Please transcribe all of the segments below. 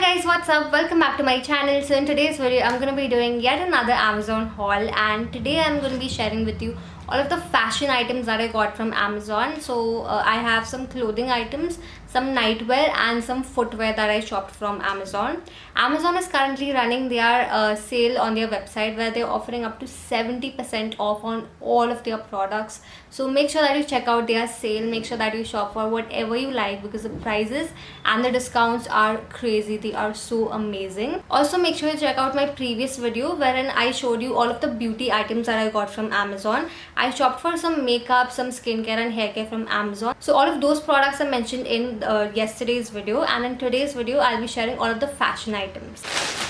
guys, what's up? Welcome back to my channel. So in today's video I'm going to be doing yet another Amazon haul, and today I'm going to be sharing with you all of the fashion items that I got from Amazon. So I have some clothing items, some nightwear and some footwear that I shopped from Amazon. Amazon is currently running their sale on their website where they're offering up to 70% off on all of their products. So make sure that you check out their sale, make sure that you shop for whatever you like because the prices and the discounts are crazy. They are so amazing. Also make sure you check out my previous video wherein I showed you all of the beauty items that I got from Amazon. I shopped for some makeup, some skincare and hair care from Amazon. So all of those products are mentioned in yesterday's video, and in today's video I'll be sharing all of the fashion items.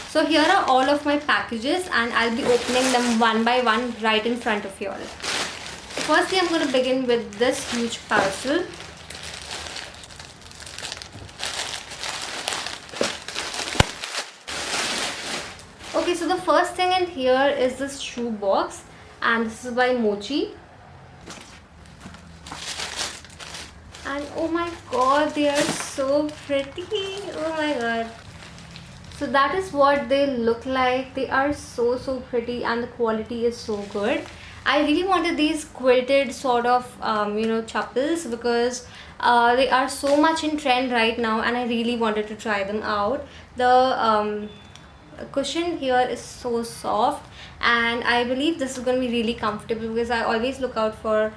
So here are all of my packages and I'll be opening them one by one right in front of you all. Firstly, I'm going to begin with this huge parcel. Okay, so the first thing in here is this shoe box, and this is by Mochi. And oh my god, they are so pretty. Oh my god. So that is what they look like. They are so pretty and the quality is so good. I really wanted these quilted sort of chappals because they are so much in trend right now, and I really wanted to try them out. The cushion here is so soft, and I believe this is going to be really comfortable because I always look out for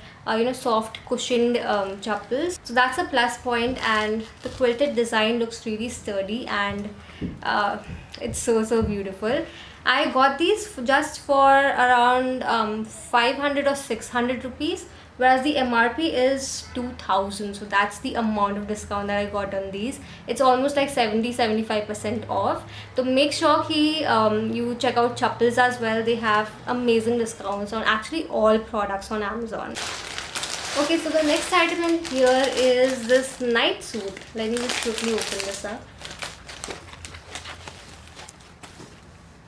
soft cushioned chappals. So that's a plus point, and the quilted design looks really sturdy and it's so beautiful. I got these just for around 500 or 600 rupees, whereas the MRP is 2000. So that's the amount of discount that I got on these. It's almost like 70-75% off. So make sure you check out chappals as well. They have amazing discounts on actually all products on Amazon. Okay, so the next item in here is this night suit. Let me just quickly open this up.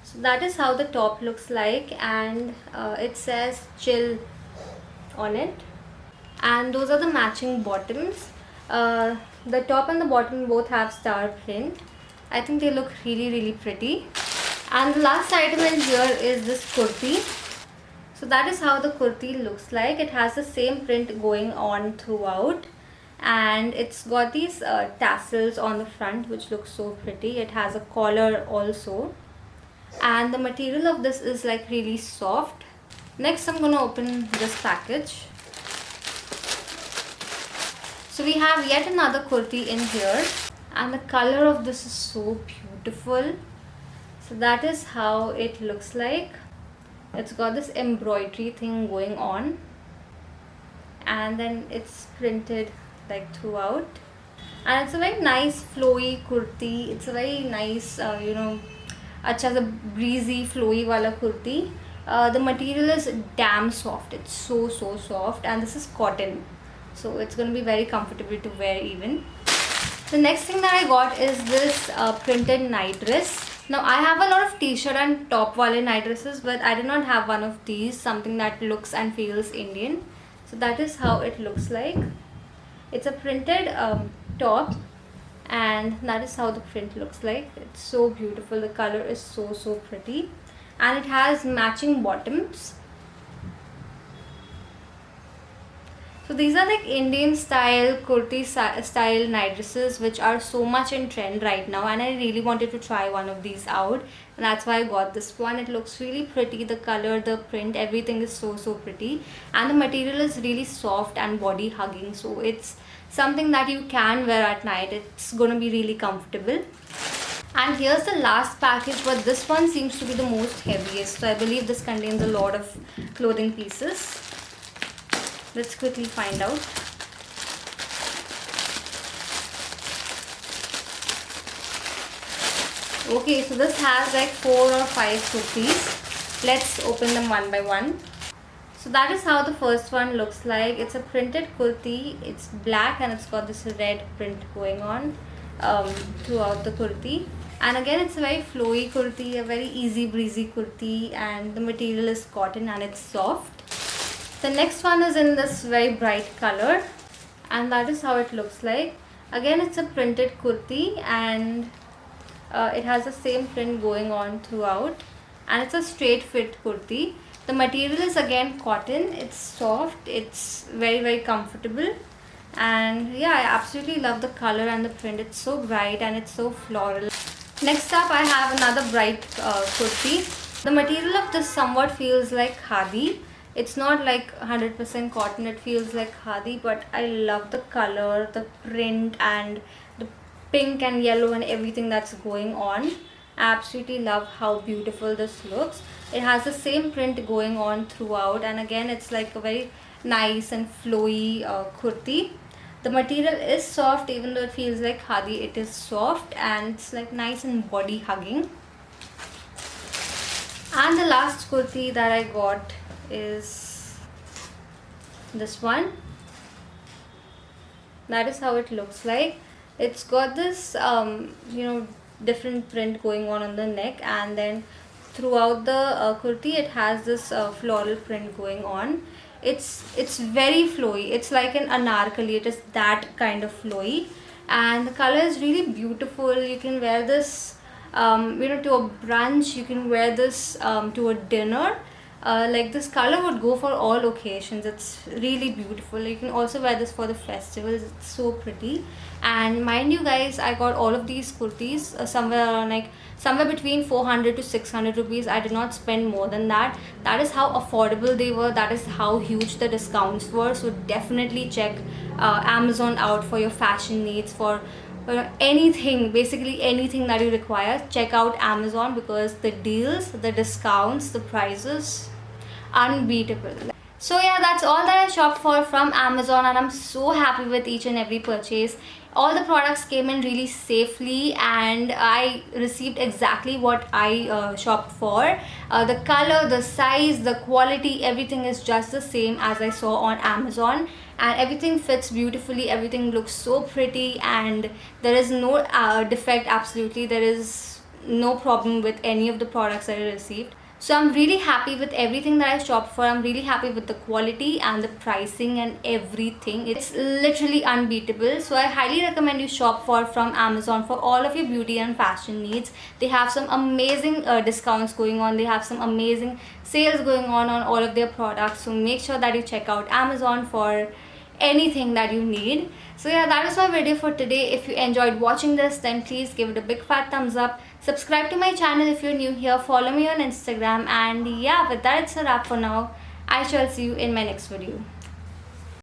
So that is how the top looks like, and it says chill on it, and those are the matching bottoms. The top and the bottom both have star print. I think they look really pretty. And the last item in here is this kurti. So that is how the kurti looks like. It has the same print going on throughout, and it's got these tassels on the front which look so pretty. It has a collar also, and the material of this is like really soft. Next I'm gonna open this package. So we have yet another kurti in here, and the color of this is so beautiful. So that is how it looks like. It's got this embroidery thing going on, and then it's printed like throughout, and it's a very nice flowy kurti. It's a very nice a breezy flowy wala kurti. The material is damn soft. It's so soft, and this is cotton, so it's going to be very comfortable to wear even. The next thing that I got is this printed night dress. Now I have a lot of t-shirt and top wale night dresses, but I did not have one of these, something that looks and feels Indian. So that is how it looks like. It's a printed top, and that is how the print looks like. It's so beautiful. The color is so pretty, and it has matching bottoms. So these are like Indian style kurti style night dresses which are so much in trend right now, and I really wanted to try one of these out, and that's why I got this one. It looks really pretty. The color, the print, everything is so pretty, and the material is really soft and body hugging, so it's something that you can wear at night. It's gonna be really comfortable. And here's the last package, but this one seems to be the most heaviest, so I believe this contains a lot of clothing pieces. Let's quickly find out. Okay, so this has like 4 or 5 kurtis. Let's open them one by one. So that is how the first one looks like. It's a printed kurti. It's black and it's got this red print going on throughout the kurti. And again, it's a very flowy kurti, a very easy breezy kurti, and the material is cotton and it's soft. The next one is in this very bright color, and that is how it looks like. Again, it's a printed kurti, and It has the same print going on throughout, and it's a straight fit kurti. The material is again cotton. It's soft, it's very comfortable, and yeah, I absolutely love the color and the print. It's so bright and it's so floral. Next up, I have another bright kurti. The material of this somewhat feels like khadi. It's not like 100% cotton, it feels like khadi, but I love the color, the print, and the pink and yellow and everything that's going on. I absolutely love how beautiful this looks. It has the same print going on throughout, and again it's like a very nice and flowy kurti. The material is soft, even though it feels like khadi, it is soft and it's like nice and body hugging. And the last kurti that I got is this one. That is how it looks like. It's got this different print going on the neck, and then throughout the kurti it has this floral print going on. It's very flowy. It's like an anarkali. It is that kind of flowy, and the color is really beautiful. You can wear this to a brunch. You can wear this to a dinner. Like this color would go for all occasions. It's really beautiful. You can also wear this for the festivals. It's so pretty. And mind you guys, I got all of these kurtis somewhere around somewhere between 400 to 600 rupees. I did not spend more than that. That is how affordable they were. That is how huge the discounts were. So definitely check Amazon out for your fashion needs, for anything, basically anything that you require. Check out Amazon, because the deals, the discounts, the prices, unbeatable. So yeah, that's all that I shopped for from Amazon, and I'm so happy with each and every purchase. All the products came in really safely, and I received exactly what I shopped for. The color, the size, the quality, everything is just the same as I saw on Amazon, and everything fits beautifully. Everything looks so pretty, and there is no defect. Absolutely, there is no problem with any of the products that I received. So I'm really happy with everything that I shopped for. I'm really happy with the quality and the pricing and everything. It's literally unbeatable. So I highly recommend you shop from Amazon for all of your beauty and fashion needs. They have some amazing discounts going on. They have some amazing sales going on all of their products. So make sure that you check out Amazon for anything that you need. So yeah, that is my video for today. If you enjoyed watching this, then please give it a big fat thumbs up. Subscribe to my channel if you're new here. Follow me on Instagram. And yeah, with that, it's a wrap for now. I shall see you in my next video.